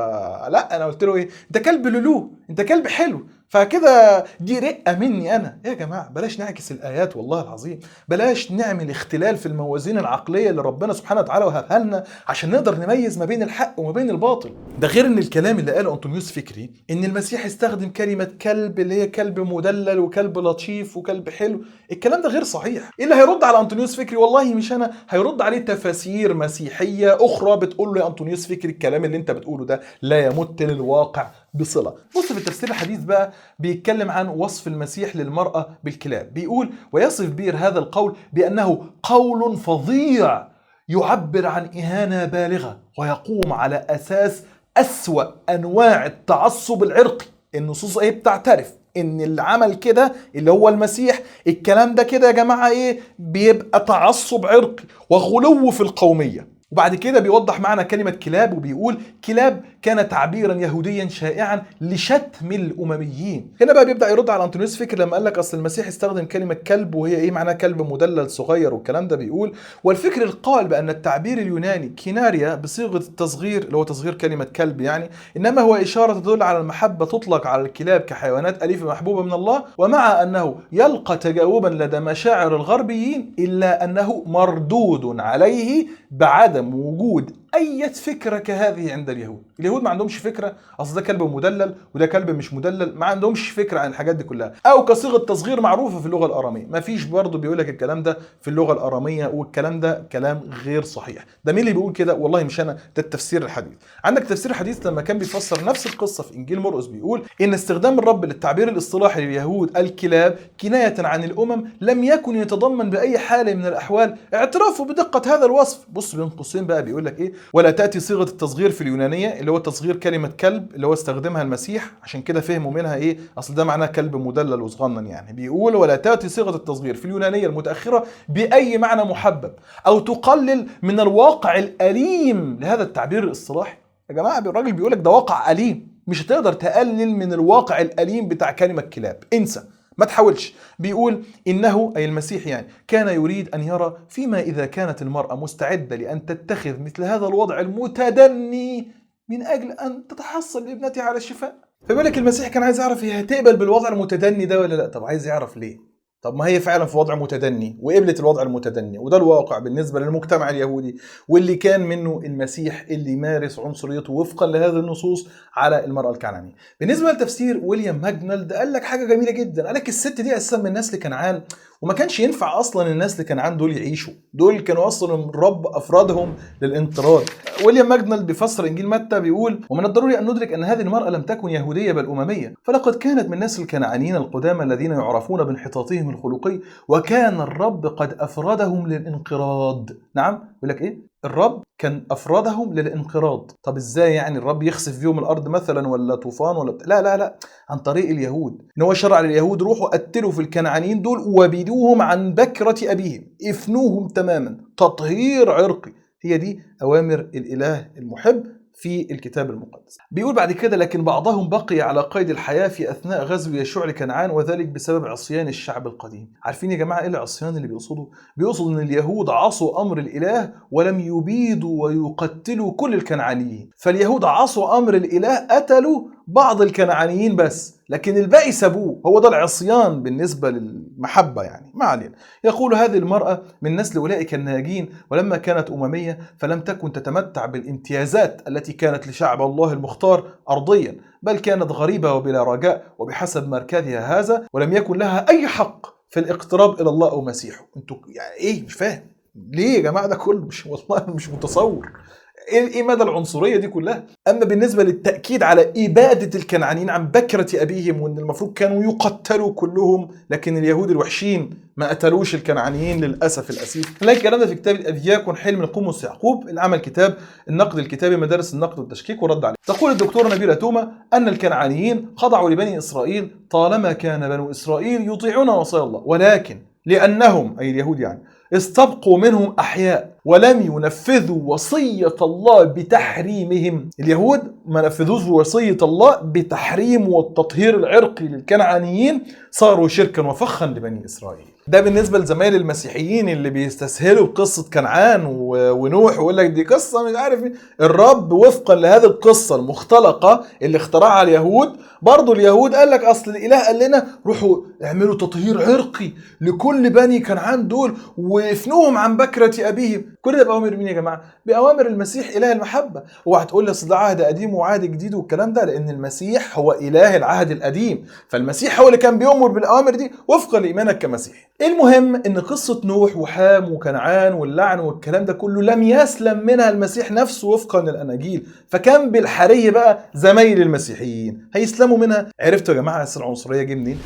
لا، انا قلت له ايه؟ انت كلب لولو، انت كلب حلو. فكده دي رقة مني أنا. يا جماعة بلاش نعكس الآيات، والله العظيم بلاش نعمل اختلال في الموازين العقلية اللي ربنا سبحانه وتعالى وهبها لنا عشان نقدر نميز ما بين الحق وما بين الباطل. ده غير ان الكلام اللي قاله أنطونيوس فكري ان المسيح استخدم كلمة كلب اللي هي كلب مدلل وكلب لطيف وكلب حلو، الكلام ده غير صحيح. ايه اللي هيرد على أنطونيوس فكري؟ والله مش أنا، هيرد عليه تفاسير مسيحية أخرى بتقول له: يا أنطونيوس فكري الكلام اللي انت بتقوله ده لا يمت للواقع بصلة. بص في التفسير الحديث بقى بيتكلم عن وصف المسيح للمرأة بالكلاب. بيقول: ويصف بير هذا القول بأنه قول فظيع يعبر عن إهانة بالغة ويقوم على أساس أسوأ أنواع التعصب العرقي. النصوص ايه بتعترف ان اللي عمل كده اللي هو المسيح. الكلام ده كده يا جماعه ايه؟ بيبقى تعصب عرقي وغلو في القوميه. وبعد كده بيوضح معنى كلمة كلاب وبيقول كلاب كان تعبيرا يهوديا شائعا لشتم الأمميين. هنا بقى بيبدأ يرد على أنطونيوس فكر لما قال لك أصل المسيح استخدم كلمة كلب وهي إيه معناها كلب مدلل صغير والكلام ده. بيقول والفكر القائل بأن التعبير اليوناني كيناريا بصيغة التصغير اللي هو تصغير كلمة كلب يعني إنما هو إشارة تدل على المحبة تطلق على الكلاب كحيوانات أليفة محبوبة من الله، ومع أنه يلقى تجاوبا لدى مشاعر الغربيين إلا أنه مردود عليه بعدم وجود أي فكرة كهذه عند اليهود. اليهود ما عندهمش فكرة أصل ده كلب مدلل وده كلب مش مدلل، ما عندهمش فكرة عن الحاجات دي كلها. أو كصيغة تصغير معروفة في اللغة الأرامية، ما فيش برضه بيقول لك الكلام ده في اللغة الأرامية، والكلام ده كلام غير صحيح. ده مين اللي بيقول كده؟ والله مش أنا، ده التفسير الحديث. عندك تفسير حديث لما كان بيفسر نفس القصة في إنجيل مرقس بيقول إن استخدام الرب للتعبير الاصطلاحي لليهود الكلاب كناية عن الأمم لم يكن يتضمن بأي حال من الأحوال اعترافه بدقة هذا الوصف. بص بين قوسين بقى بيقول لك إيه؟ ولا تأتي صيغة التصغير في اليونانية اللي هو تصغير كلمة كلب اللي هو استخدمها المسيح، عشان كده فهموا منها إيه؟ أصل ده معناه كلب مدلل وصغنن يعني. بيقول ولا تأتي صيغة التصغير في اليونانية المتأخرة بأي معنى محبب أو تقلل من الواقع الأليم لهذا التعبير الاصطلاحي. يا جماعة الراجل بيقول لك ده واقع أليم، مش هتقدر تقلل من الواقع الأليم بتاع كلمة كلاب، انسى ما تحاولش. بيقول إنه أي المسيح يعني كان يريد أن يرى فيما إذا كانت المرأة مستعدة لأن تتخذ مثل هذا الوضع المتدني من أجل أن تتحصل لابنتها على الشفاء. فبيقول لك المسيح كان عايز يعرف هي هتقبل بالوضع المتدني ده ولا لا. طب عايز يعرف ليه؟ طب ما هي فعلا في وضع متدني وقبلت الوضع المتدني، وده الواقع بالنسبة للمجتمع اليهودي واللي كان منه المسيح اللي يمارس عنصريته وفقا لهذه النصوص على المرأة الكنعانية. بالنسبة لتفسير ويليام ماجنالد قال لك حاجة جميلة جدا، قال لك الست دي أساسا من نسل كنعان وما كانش ينفع أصلا الناس لكنعان دول يعيشوا، دول كانوا أصلا الرب أفرادهم للانقراض. ويليام ماجنالد بيفسر إنجيل متى بيقول ومن الضروري أن ندرك أن هذه المرأة لم تكن يهودية بل أممية، فلقد كانت من نسل الكنعانيين القدامى الذين يعرفون بانحطاطهم الخلقي وكان الرب قد أفردهم للانقراض. نعم يقول لك إيه؟ الرب كان أفردهم للانقراض. طب إزاي يعني الرب يخسف فيهم الأرض مثلا ولا طوفان ولا لا لا لا، عن طريق اليهود. إن هو شرع لليهود روحوا قتلوا في الكنعانيين دول وبيدوهم عن بكرة أبيهم، افنوهم تماما، تطهير عرقي. هي دي أوامر الإله المحب في الكتاب المقدس. بيقول بعد كده لكن بعضهم بقي على قيد الحياة في أثناء غزو يشوع لكنعان وذلك بسبب عصيان الشعب القديم. عارفين يا جماعة إيه العصيان اللي بيقصده؟ بيقصد أن اليهود عصوا أمر الإله ولم يبيدوا ويقتلوا كل الكنعانيين. فاليهود عصوا أمر الإله، قتلوا بعض الكنعانيين بس لكن الباقي سابوه. هو ده العصيان بالنسبة للمحبة يعني. ما علينا. يقول هذه المرأة من نسل أولئك الناجين ولما كانت أممية فلم تكن تتمتع بالامتيازات التي كانت لشعب الله المختار أرضيا، بل كانت غريبة وبلا رجاء وبحسب مركزها هذا، ولم يكن لها أي حق في الاقتراب إلى الله أو مسيحه. انتوا يعني إيه؟ مش فاهم ليه يا جماعة ده كله؟ مش والله مش متصور ايه مدى العنصريه دي كلها. اما بالنسبه للتاكيد على اباده الكنعانيين عن بكره ابيهم وان المفروض كانوا يقتلوا كلهم، لكن اليهود الوحشين ما قتلوش الكنعانيين للاسف الاسيف. نلاقي الكلام ده في كتاب الادياكون حلم القمص يعقوب اللي عمل كتاب النقد الكتابي مدارس النقد والتشكيك ورد عليه. تقول الدكتوره نبيله توما ان الكنعانيين خضعوا لبني اسرائيل طالما كان بنو اسرائيل يطيعون وصايا الله، ولكن لانهم اي اليهود يعني استبقوا منهم أحياء ولم ينفذوا وصية الله بتحريمهم. اليهود ما نفذوش وصية الله بتحريم والتطهير العرقي للكنعانيين، صاروا شركا وفخا لبني إسرائيل. ده بالنسبة لزمايل المسيحيين اللي بيستسهلوا بقصة كنعان ونوح ويقول لك دي قصة مش عارف ايه. الرب وفقا لهذه القصة المختلقة اللي اخترعها اليهود، برضو اليهود قال لك أصل الإله قال لنا روحوا اعملوا تطهير عرقي لكل بني كنعان دول وافنوهم عن بكرة أبيهم. كل ده بأوامر مين يا جماعة؟ بأوامر المسيح إله المحبة. وهتقول لي أصل ده عهد قديم وعهد جديد والكلام ده، لأن المسيح هو إله العهد القديم، فالمسيح هو اللي كان بيأمر بالأوامر دي وفقا لإيمانك كمسيحي. المهم إن قصة نوح وحام وكنعان واللعن والكلام ده كله لم يسلم منها المسيح نفسه وفقا للأناجيل، فكان بالحري بقى زمايل المسيحيين هيسلموا منها. عرفتوا يا جماعة العنصرية جه منين؟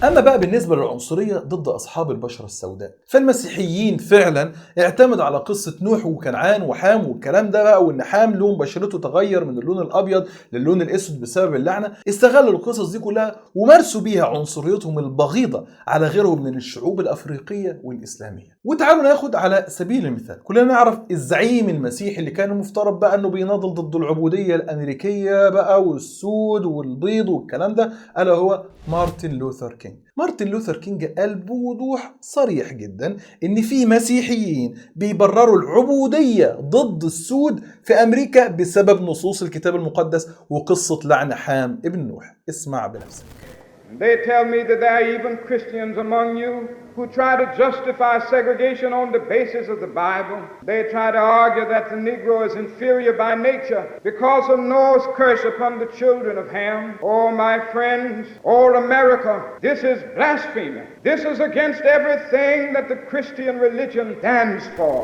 أما بقى بالنسبة للعنصرية ضد أصحاب البشرة السوداء، فالمسيحيين فعلا اعتمدوا على قصة نوح وكنعان وحام والكلام ده بقى، وإن حام لون بشرته تغير من اللون الأبيض للون الأسود بسبب اللعنة. استغلوا القصص دي كلها ومارسوا بيها عنصريتهم البغيضة على غيرهم من الشعوب الأفريقية والإسلامية. وتعالوا ناخد على سبيل المثال، كلنا نعرف الزعيم المسيحي اللي كان المفترض بقى أنه بيناضل ضد العبودية الأمريكية بقى والسود والبيض والكلام ده، ألا هو مارتن لوثر كينج. مارتن لوثر كينج قال بوضوح صريح جدا ان في مسيحيين بيبرروا العبودية ضد السود في امريكا بسبب نصوص الكتاب المقدس وقصة لعن حام ابن نوح. اسمع بنفسك. They tell me that there are even Christians among you who try to justify segregation on the basis of the Bible. They try to argue that the Negro is inferior by nature because of Noah's curse upon the children of Ham. Oh, my friends, all America, this is blasphemy. This is against everything that the Christian religion stands for.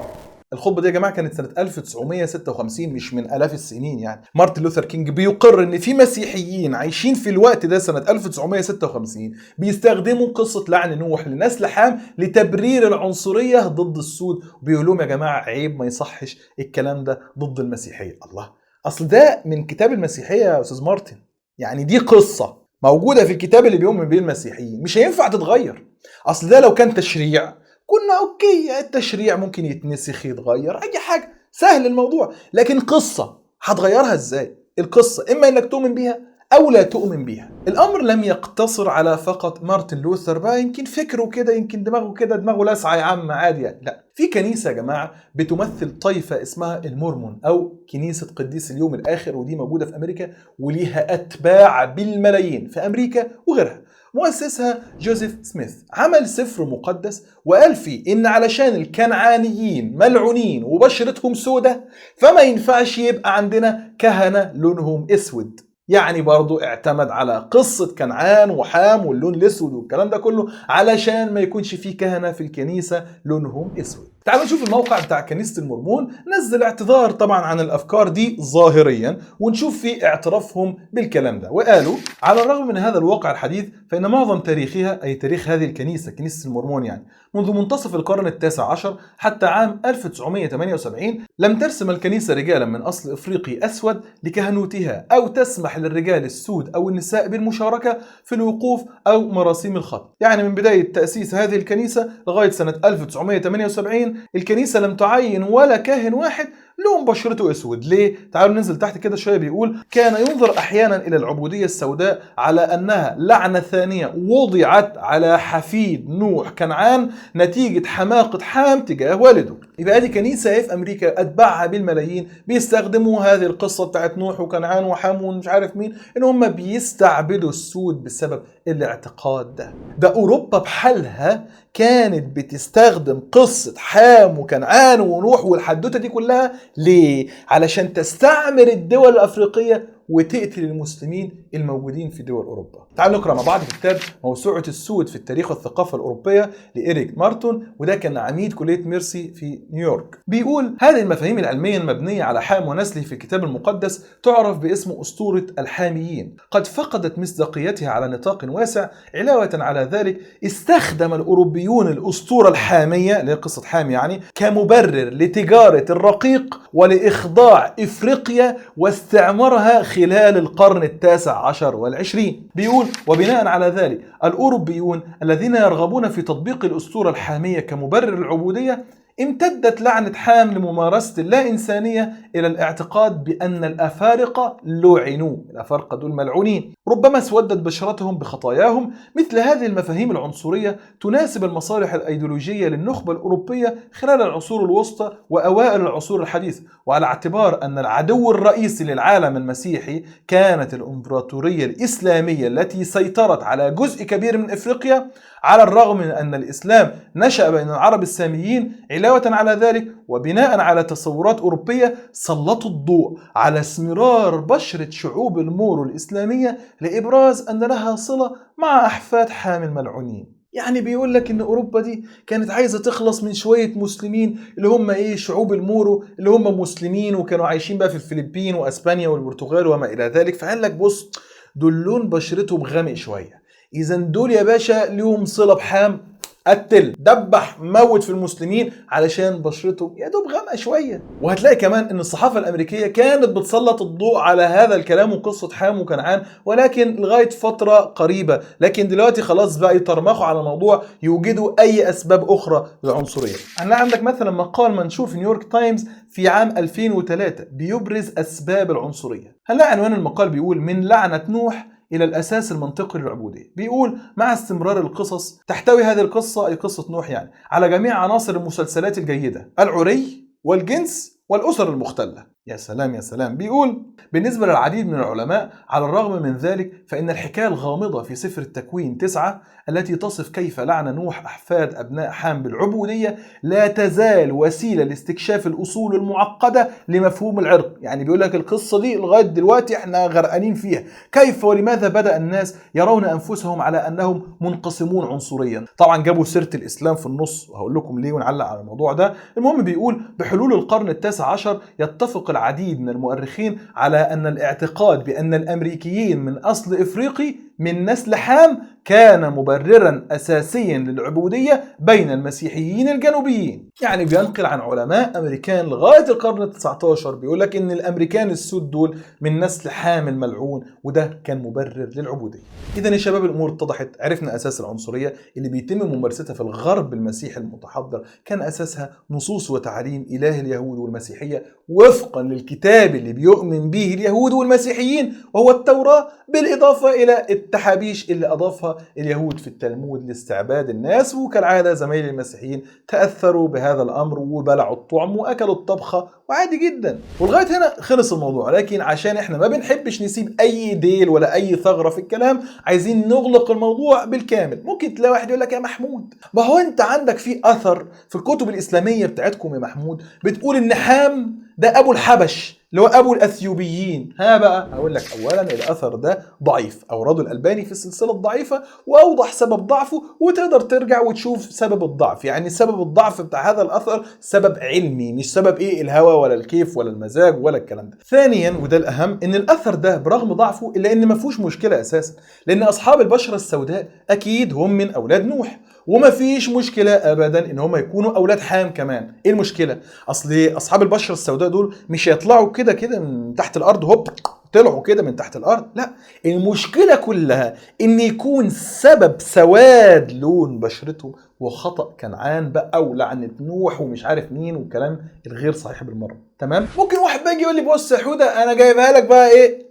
الخطبة دي يا جماعة كانت سنة 1956، مش من آلاف السنين يعني. مارتن لوثر كينج بيقر ان في مسيحيين عايشين في الوقت ده سنة 1956 بيستخدموا قصة لعن نوح لنسل حام لتبرير العنصرية ضد السود، وبيقول لهم يا جماعة عيب، ما يصحش الكلام ده ضد المسيحية. الله، اصل ده من كتاب المسيحية يا استاذ مارتن، يعني دي قصة موجودة في الكتاب اللي بيؤمن به المسيحيين، مش هينفع تتغير. اصل ده لو كان تشريع كنا اوكي، التشريع ممكن يتنسخ يتغير اي حاجة، سهل الموضوع. لكن قصة هتغيرها ازاي؟ القصة اما انك تؤمن بيها او لا تؤمن بيها. الامر لم يقتصر على فقط مارتن لوثر بقى، يمكن فكره كده، يمكن دماغه كده، دماغه لاسعة يا عم عادي يعني. لا، في كنيسة يا جماعة بتمثل طائفة اسمها المورمون او كنيسة قديس اليوم الاخر، ودي موجودة في امريكا وليها اتباع بالملايين في امريكا وغيرها. مؤسسها جوزيف سميث عمل سفر مقدس وقال فيه إن علشان الكنعانيين ملعونين وبشرتهم سودة فما ينفعش يبقى عندنا كهنة لونهم اسود. يعني برضو اعتمد على قصة كنعان وحام واللون الاسود والكلام ده كله علشان ما يكونش فيه كهنة في الكنيسة لونهم اسود. تعالوا نشوف الموقع بتاع كنيسة المورمون، نزل اعتذار طبعا عن الأفكار دي ظاهريا، ونشوف في اعترافهم بالكلام ده. وقالوا على الرغم من هذا الواقع الحديث فإن معظم تاريخها، أي تاريخ هذه الكنيسة كنيسة المورمون يعني، منذ منتصف القرن التاسع عشر حتى عام 1978 لم ترسم الكنيسة رجالا من أصل إفريقي أسود لكهنوتها أو تسمح للرجال السود أو النساء بالمشاركة في الوقوف أو مراسيم الخط. يعني من بداية تأسيس هذه الكنيسة لغاية سنة 1978 الكنيسة لم تعين ولا كاهن واحد لون بشرته اسود. ليه؟ تعالوا ننزل تحت كده شويه. بيقول كان ينظر احيانا الى العبوديه السوداء على انها لعنه ثانيه وضعت على حفيد نوح كنعان نتيجه حماقه حام تجاه والده. يبقى دي كنيسه في امريكا اتباعها بالملايين بيستخدموا هذه القصه بتاعت نوح وكنعان وحام ومش عارف مين، ان هم بيستعبدوا السود بسبب الاعتقاد ده. ده اوروبا بحالها كانت بتستخدم قصه حام وكنعان ونوح والحدوته دي كلها. ليه؟ علشان تستعمر الدول الأفريقية وتقتل المسلمين الموجودين في دول أوروبا. تعالوا نقرأ مع بعض في كتاب موسوعة السود في التاريخ والثقافة الأوروبية لإيريك مارتون، وده كان عميد كلية ميرسي في نيويورك. بيقول هذه المفاهيم العلمية المبنية على حام ونسله في الكتاب المقدس تعرف باسم أسطورة الحاميين، قد فقدت مصداقيتها على نطاق واسع. علاوة على ذلك استخدم الأوروبيون الأسطورة الحامية اللي هي قصة حام يعني كمبرر لتجارة الرقيق ولإخضاع إفريقيا واستعمارها خلال القرن التاسع عشر والعشرين. بيقول وبناء على ذلك الأوروبيون الذين يرغبون في تطبيق الأسطورة الحامية كمبرر العبودية امتدت لعنة حام لممارسة اللا إنسانية إلى الاعتقاد بأن الأفارقة لعنوا، الأفارقة دول ملعونين، ربما اسودت بشرتهم بخطاياهم. مثل هذه المفاهيم العنصرية تناسب المصالح الأيديولوجية للنخبة الأوروبية خلال العصور الوسطى وأوائل العصور الحديثة، وعلى اعتبار أن العدو الرئيسي للعالم المسيحي كانت الإمبراطورية الإسلامية التي سيطرت على جزء كبير من إفريقيا، على الرغم من أن الإسلام نشأ بين العرب الساميين. علاوة على ذلك وبناء على تصورات أوروبية سلطوا الضوء على اسمرار بشرة شعوب المورو الإسلامية لإبراز أن لها صلة مع أحفاد حام الملعونين. يعني بيقول لك ان اوروبا دي كانت عايزه تخلص من شويه مسلمين اللي هم شعوب المورو اللي هم مسلمين وكانوا عايشين بقى في الفلبين واسبانيا والبرتغال وما الى ذلك. فقال لك بص، دول لون بشرتهم غامق شويه، اذا دول يا باشا ليهم صله بحام، قتل دبح موت في المسلمين علشان بشرتهم يا دوب غامقه شويه. وهتلاقي كمان ان الصحافه الامريكيه كانت بتسلط الضوء على هذا الكلام وقصه حام وكنعان، ولكن لغايه فتره قريبه، لكن دلوقتي خلاص بقى يترمخوا على الموضوع، يوجدوا اي اسباب اخرى للعنصريه. هنلاقي عندك مثلا مقال منشور في نيويورك تايمز في عام 2003 بيبرز اسباب العنصريه. هنلاقي عنوان المقال بيقول من لعنه نوح إلى الأساس المنطقي للعبودية. بيقول مع استمرار القصص تحتوي هذه القصة، أي قصة نوح يعني، على جميع عناصر المسلسلات الجيدة، العري والجنس والأسر المختلة. يا سلام يا سلام. بيقول بالنسبة للعديد من العلماء على الرغم من ذلك فإن الحكاية الغامضة في سفر التكوين 9 التي تصف كيف لعن نوح أحفاد أبناء حام بالعبودية لا تزال وسيلة لاستكشاف الأصول المعقدة لمفهوم العرق. يعني بيقول لك القصة دي لغاية دلوقتي احنا غرقانين فيها، كيف ولماذا بدأ الناس يرون أنفسهم على أنهم منقسمون عنصريا. طبعا جابوا سيرة الإسلام في النص وهقول لكم ليه ونعلق على الموضوع ده. المهم بيقول بحلول القرن ال19 يتفق العديد من المؤرخين على أن الاعتقاد بأن الأمريكيين من أصل إفريقي من نسل حام كان مبررا أساسيا للعبودية بين المسيحيين الجنوبيين. يعني بينقل عن علماء أمريكان لغاية القرن ال19 بيقول لك إن الأمريكان السود دول من نسل حام الملعون، وده كان مبرر للعبودية. إذا يا شباب الأمور اتضحت، عرفنا أساس العنصرية اللي بيتم ممارستها في الغرب المسيحي المتحضر كان أساسها نصوص وتعاليم إله اليهود والمسيحية وفقا للكتاب اللي بيؤمن به اليهود والمسيحيين وهو التوراة، بالإضافة إلى التحابيش اللي أضافها اليهود في التلمود لاستعباد الناس. وكالعادة زمايلي المسيحيين تأثروا بهذا الأمر وبلعوا الطعم وأكلوا الطبخة وعادي جدا. ولغاية هنا خلص الموضوع، لكن عشان احنا ما بنحبش نسيب أي ديل ولا أي ثغرة في الكلام عايزين نغلق الموضوع بالكامل. ممكن تلاقي واحد يقول لك يا محمود ما هو أنت عندك في أثر في الكتب الإسلامية بتاعتكم يا محمود بتقول إن حام ده أبو الحبش اللي هو أبو الأثيوبيين. ها بقى أقول لك أولا الأثر ده ضعيف، أورده الألباني في السلسلة الضعيفة وأوضح سبب ضعفه، وتقدر ترجع وتشوف سبب الضعف. يعني سبب الضعف بتاع هذا الأثر سبب علمي مش سبب إيه الهوى ولا الكيف ولا المزاج ولا الكلام ده. ثانيا وده الأهم إن الأثر ده برغم ضعفه إلا إن ما فيهوش مشكلة أساسا، لأن أصحاب البشرة السوداء أكيد هم من أولاد نوح، وما فيش مشكلة أبدا إن هم يكونوا أولاد حام كمان. إيه المشكلة؟ أصل أصحاب البشرة السوداء دول مش هيطلعوا كده من تحت الأرض هوب طلعوا كده من تحت الأرض، لا، المشكلة كلها إن يكون سبب سواد لون بشرتهم وخطأ كنعان بقى ولعنة نوح ومش عارف مين والكلام الغير صحيح بالمرة. تمام؟ ممكن واحد بقى يجي يقول لي بص يا حودة أنا جايبها لك بقى إيه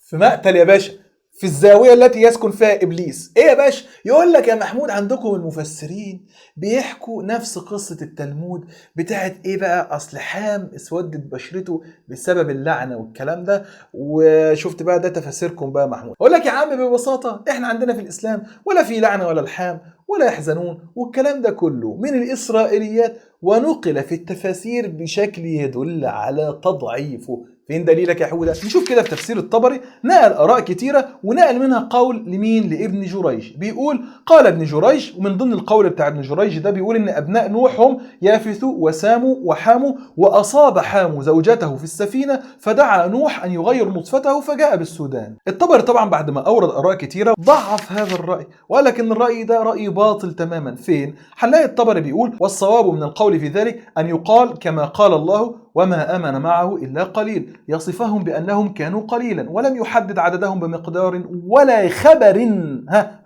في مقتل يا باشا في الزاوية التي يسكن فيها إبليس. إيه يا باشا؟ يقول لك يا محمود عندكم المفسرين بيحكوا نفس قصة التلمود بتاعت إيه بقى أصل حام اسودت بشرته بسبب اللعنة والكلام ده، وشفت بقى ده تفسيركم بقى محمود. أقول لك يا عم ببساطة إحنا عندنا في الإسلام ولا في لعنة ولا الحام ولا يحزنون والكلام ده كله من الإسرائيليات ونقل في التفاسير بشكل يدل على تضعيفه. فين دليلك يا حودة؟ نشوف كده في تفسير الطبري نقل آراء كتيرة ونقل منها قول لمين؟ لابن جريج. بيقول قال ابن جريج، ومن ضمن القول بتاع ابن جريج ده بيقول ان ابناء نوح هم يافث وسام وحام، واصاب حام زوجته في السفينة فدعا نوح ان يغير نطفته فجاء بالسودان. الطبري طبعا بعد ما اورد آراء كتيرة ضعف هذا الرأي وقال لك ان الرأي ده رأي باطل تماما. فين؟ هنلاقي الطبري بيقول والصواب من القول في ذلك ان يقال كما قال الله وما آمن معه إلا قليل، يصفهم بأنهم كانوا قليلا ولم يحدد عددهم بمقدار ولا خبر،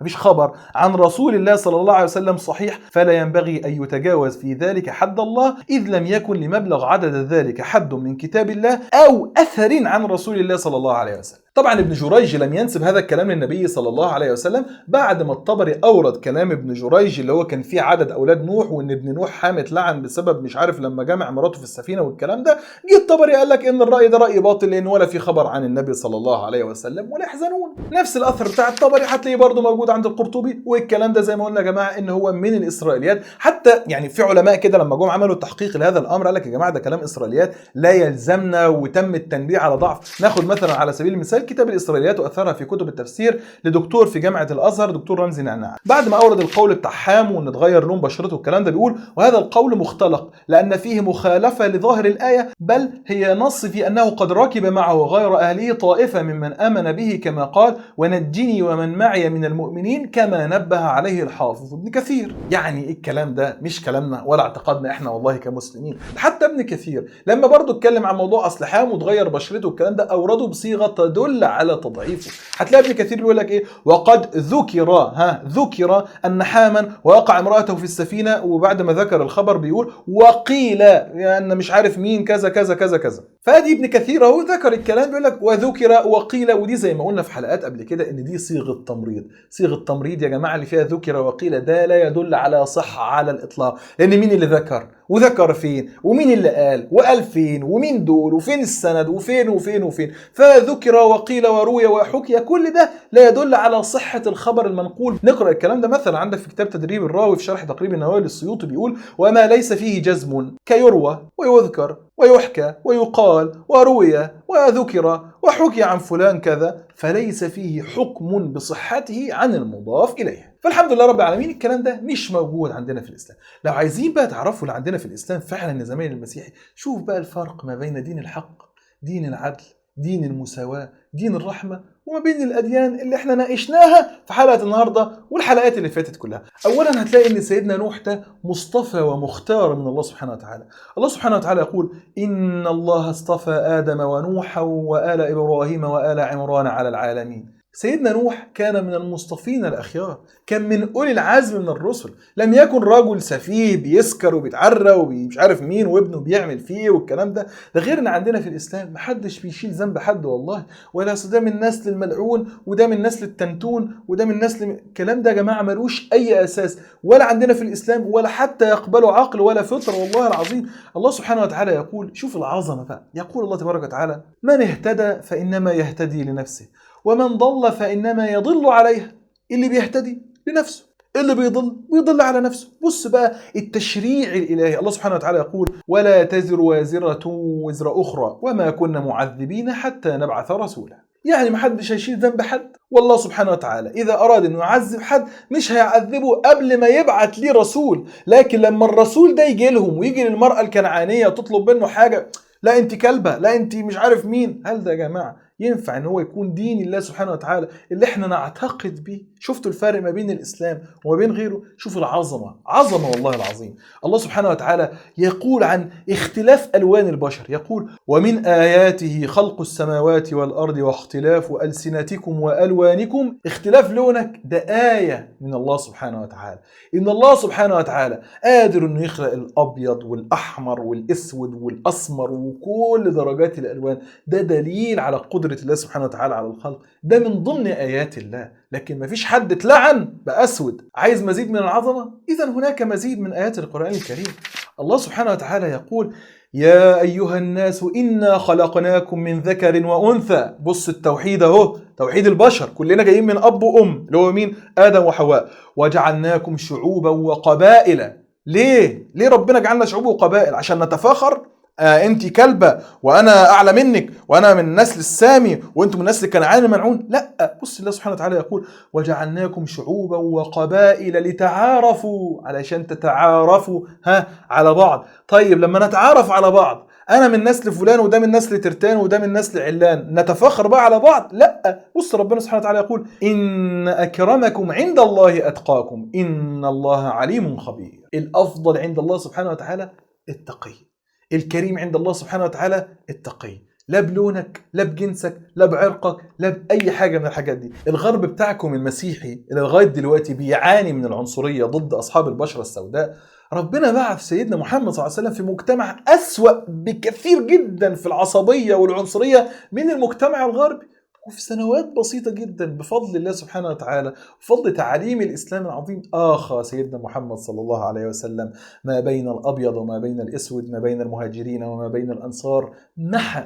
مفيش خبر عن رسول الله صلى الله عليه وسلم صحيح، فلا ينبغي أن يتجاوز في ذلك حد الله إذ لم يكن لمبلغ عدد ذلك حد من كتاب الله أو أثر عن رسول الله صلى الله عليه وسلم. طبعا ابن جريج لم ينسب هذا الكلام للنبي صلى الله عليه وسلم بعد ما الطبري أورد كلام ابن جريج اللي هو كان فيه عدد أولاد نوح وإن ابن نوح حامت لعن بسبب مش عارف لما جمع مراته في السفينة والكلام ده. جه الطبري قال لك إن الرأي ده رأي باطل لأن ولا في خبر عن النبي صلى الله عليه وسلم ولا يحزنون. نفس الأثر بتاع الطبري هتلاقيه برضه موجود عند القرطبي، والكلام ده زي ما قلنا يا جماعة إن هو من الإسرائيليات. حتى يعني في علماء كده لما جم عملوا تحقيق لهذا الأمر قال لك يا جماعة ده كلام إسرائيليات لا يلزمنا وتم التنبيه على ضعف. ناخد مثلا على سبيل المثال مثال كتاب الإسرائيليات وأثرها في كتب التفسير لدكتور في جامعة الأزهر دكتور رمزي نعناع، بعد ما أورد القول بتاع حام وإن اتغير لون بشرته والكلام ده، بيقول: وهذا القول مختلق لأن فيه مخالفة لظاهر الآية، بل هي نص في أنه قد ركب معه غير أهله طائفة ممن آمن به كما قال: ونجني ومن معي من المؤمنين، كما نبه عليه الحافظ ابن كثير. يعني الكلام ده مش كلامنا ولا اعتقادنا احنا والله كمسلمين، حتى ابن كثير لما برضو اتكلم عن موضوع اصل حام وتغير بشرته والكلام ده اورده بصيغه تدل على تضعيفه. هتلاقي ابن كثير بيقول لك ايه: وقد ذكر ان حاما وقع امراته في السفينه، وبعد ما ذكر الخبر بيقول: وقيل يعني مش عارف مين كذا كذا كذا كذا. فادي ابن كثير اهو ذكر الكلام بيقول لك وذكر وقيل، ودي زي ما قلنا في حلقات قبل كده ان دي صيغه تمريض. صيغه تمريض يا جماعه اللي فيها ذكر وقيل ده لا يدل على صحه على الاطلاق، لان مين اللي ذكر وذكر فين ومين اللي قال وقال فين ومين دول وفين السند وفين وفين وفين. فذكر وقيل وروي وحكي كل ده لا يدل على صحة الخبر المنقول. نقرأ الكلام ده مثلا عندك في كتاب تدريب الراوي في شرح تقريب النووي للسيوطي، بيقول: وما ليس فيه جزم كيروى ويذكر ويحكى ويقال وروي وذكر وحكي عن فلان كذا، فليس فيه حكم بصحته عن المضاف إليه. فالحمد لله رب العالمين الكلام ده مش موجود عندنا في الإسلام. لو عايزين بقى تعرفوا اللي عندنا في الإسلام فعلا يا زمايلي المسيحي، شوف بقى الفرق ما بين دين الحق، دين العدل، دين المساواة، دين الرحمة، وما بين الأديان اللي احنا ناقشناها في حلقة النهاردة والحلقات اللي فاتت كلها. أولا هتلاقي ان سيدنا نوح ده مصطفى ومختار من الله سبحانه وتعالى. الله سبحانه وتعالى يقول: إن الله اصطفى آدم ونوحا وآل إبراهيم وآل عمران على العالمين. سيدنا نوح كان من المصطفين الأخيار، كان من أولي العزم من الرسل، لم يكن رجل سفيه بيسكر وبيتعرى ومش عارف مين وابنه بيعمل فيه والكلام ده. ده غير ان عندنا في الإسلام محدش بيشيل ذنب حد والله، ولا ده من نسل الملعون وده من نسل التنتون وده من نسل الكلام ده يا جماعة ملوش أي أساس ولا عندنا في الإسلام ولا حتى يقبله عقل ولا فطر والله العظيم. الله سبحانه وتعالى يقول، شوف العظمة بقى، يقول الله تبارك وتعالى: من اهتدى فإنما يهتدي لنفسه ومن ضل فإنما يضل عليها. اللي بيهتدي لنفسه، اللي بيضل على نفسه. بص بقى التشريع الإلهي، الله سبحانه وتعالى يقول: ولا تزر وازرة وزر أخرى وما كنا معذبين حتى نبعث رسولا. يعني محدش هيشيل ذنب حد، والله سبحانه وتعالى إذا أراد أنه يعذب حد مش هيعذبه قبل ما يبعت ليه رسول. لكن لما الرسول ده يجي لهم ويجي للمرأة الكنعانية وتطلب منه حاجة: لا انت كلبة، لا انت مش عارف مين. هل ده يا جماعة ينفع ان هو يكون دين الله سبحانه وتعالى اللي احنا نعتقد به؟ شفتوا الفرق ما بين الاسلام وما بين غيره؟ شوفوا العظمة، عظمة والله العظيم. الله سبحانه وتعالى يقول عن اختلاف الوان البشر، يقول: ومن آياته خلق السماوات والارض واختلاف ألسنتكم والوانكم. اختلاف لونك ده آية من الله سبحانه وتعالى، ان الله سبحانه وتعالى قادر انه يخلق الابيض والاحمر والاسود والاسمر وكل درجات الالوان. ده دليل على قدرة الله سبحانه وتعالى على الخلق، ده من ضمن آيات الله. لكن ما فيش حد اتلعن بأسود. عايز مزيد من العظمة؟ إذن هناك مزيد من آيات القرآن الكريم. الله سبحانه وتعالى يقول: يا أيها الناس إنا خلقناكم من ذكر وأنثى. بص التوحيد اهو، توحيد البشر، كلنا جايين من أب وأم اللي هو مين؟ آدم وحواء. وجعلناكم شعوبا وقبائل. ليه ربنا جعلنا شعوب وقبائل؟ عشان نتفاخر؟ انت كلبة وانا اعلى منك وانا من نسل السامي وانتم من نسل كنعان الملعون؟ لا، بص الله سبحانه وتعالى يقول: وجعلناكم شعوبا وقبائل لتعارفوا، علشان تتعارفوا على بعض. طيب لما نتعارف على بعض، انا من نسل فلان وده من نسل ترتان وده من نسل علان، نتفاخر بقى على بعض؟ لا. بص ربنا سبحانه وتعالى يقول: ان اكرمكم عند الله اتقاكم ان الله عليم خبير. الافضل عند الله سبحانه وتعالى التقي، الكريم عند الله سبحانه وتعالى التقي، لا بلونك لا بجنسك لا بعرقك لا بأي حاجة من الحاجات دي. الغرب بتاعكم المسيحي اللي لغاية دلوقتي بيعاني من العنصرية ضد أصحاب البشرة السوداء، ربنا بعث سيدنا محمد صلى الله عليه وسلم في مجتمع أسوأ بكثير جدا في العصبية والعنصرية من المجتمع الغربي، وفي سنوات بسيطة جدا بفضل الله سبحانه وتعالى وفضل تعاليم الإسلام العظيم آخى سيدنا محمد صلى الله عليه وسلم ما بين الأبيض وما بين الأسود، ما بين المهاجرين وما بين الأنصار، محى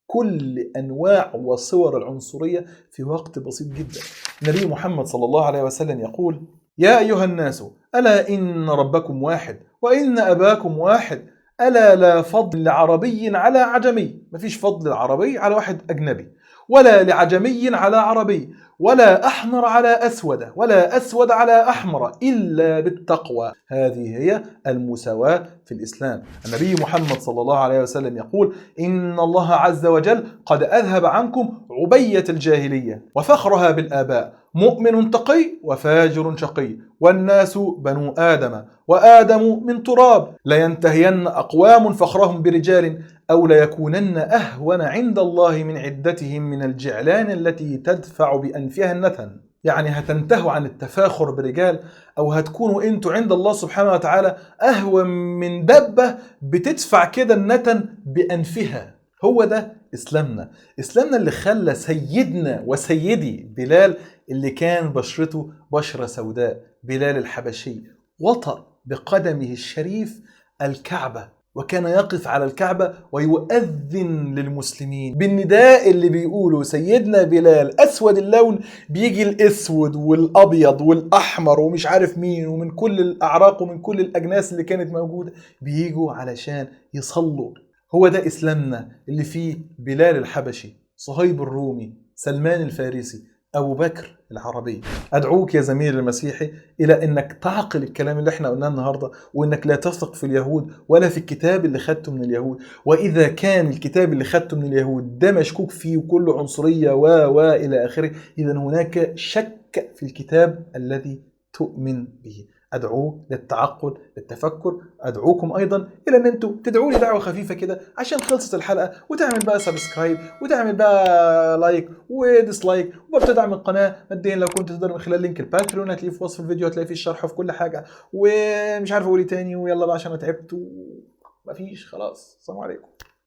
كل أنواع وصور العنصرية في وقت بسيط جدا. النبي محمد صلى الله عليه وسلم يقول: يا أيها الناس ألا إن ربكم واحد وإن أباكم واحد، ألا لا فضل لعربي على عجمي. مفيش فضل العربي على واحد أجنبي، ولا لعجمي على عربي، ولا أحمر على أسود، ولا أسود على أحمر، إلا بالتقوى. هذه هي المساواة في الإسلام. النبي محمد صلى الله عليه وسلم يقول: إن الله عز وجل قد أذهب عنكم عبية الجاهلية وفخرها بالآباء، مؤمن تقي وفاجر شقي، والناس بنو آدم وآدم من تراب، لينتهين أقوام فخرهم برجال أو ليكونن أهون عند الله من عدتهم من الجعلان التي تدفع بأنفها النتن. يعني هتنتهوا عن التفاخر برجال، أو هتكونوا أنتوا عند الله سبحانه وتعالى أهون من دبة بتدفع كده النتن بأنفها. هو ده إسلامنا. إسلامنا اللي خلى سيدنا وسيدي بلال، اللي كان بشرته بشرة سوداء، بلال الحبشي، وطأ بقدمه الشريف الكعبة، وكان يقف على الكعبة ويؤذن للمسلمين بالنداء اللي بيقوله سيدنا بلال. أسود اللون، بيجي الأسود والأبيض والأحمر ومش عارف مين، ومن كل الأعراق ومن كل الأجناس اللي كانت موجودة بيجوا علشان يصلوا. هو ده إسلامنا اللي فيه بلال الحبشي، صهيب الرومي، سلمان الفارسي، أبو بكر العربي. أدعوك يا زميلي المسيحي إلى أنك تعقل الكلام اللي احنا قلناه النهاردة، وأنك لا تثق في اليهود ولا في الكتاب اللي خدته من اليهود. وإذا كان الكتاب اللي خدته من اليهود ده مشكوك فيه وكله عنصرية إلى آخره، إذن هناك شك في الكتاب الذي تؤمن به. أدعوك للتعقل، للتفكر. أدعوكم أيضا إلى أن أنتم تدعوا لي دعوة خفيفة كده عشان خلصت الحلقة، وتعمل بقى سبسكرايب، وتعمل بقى لايك وديسلايك، وبتدعم القناة ماديا لو كنت تقدر من خلال لينك الباتريون، هتلاقيه في وصف الفيديو، هتلاقيه في الشرح وفي كل حاجة. ومش عارف أقول إيه تاني، ويلا بقى عشان أنا تعبت ومفيش. خلاص، السلام عليكم.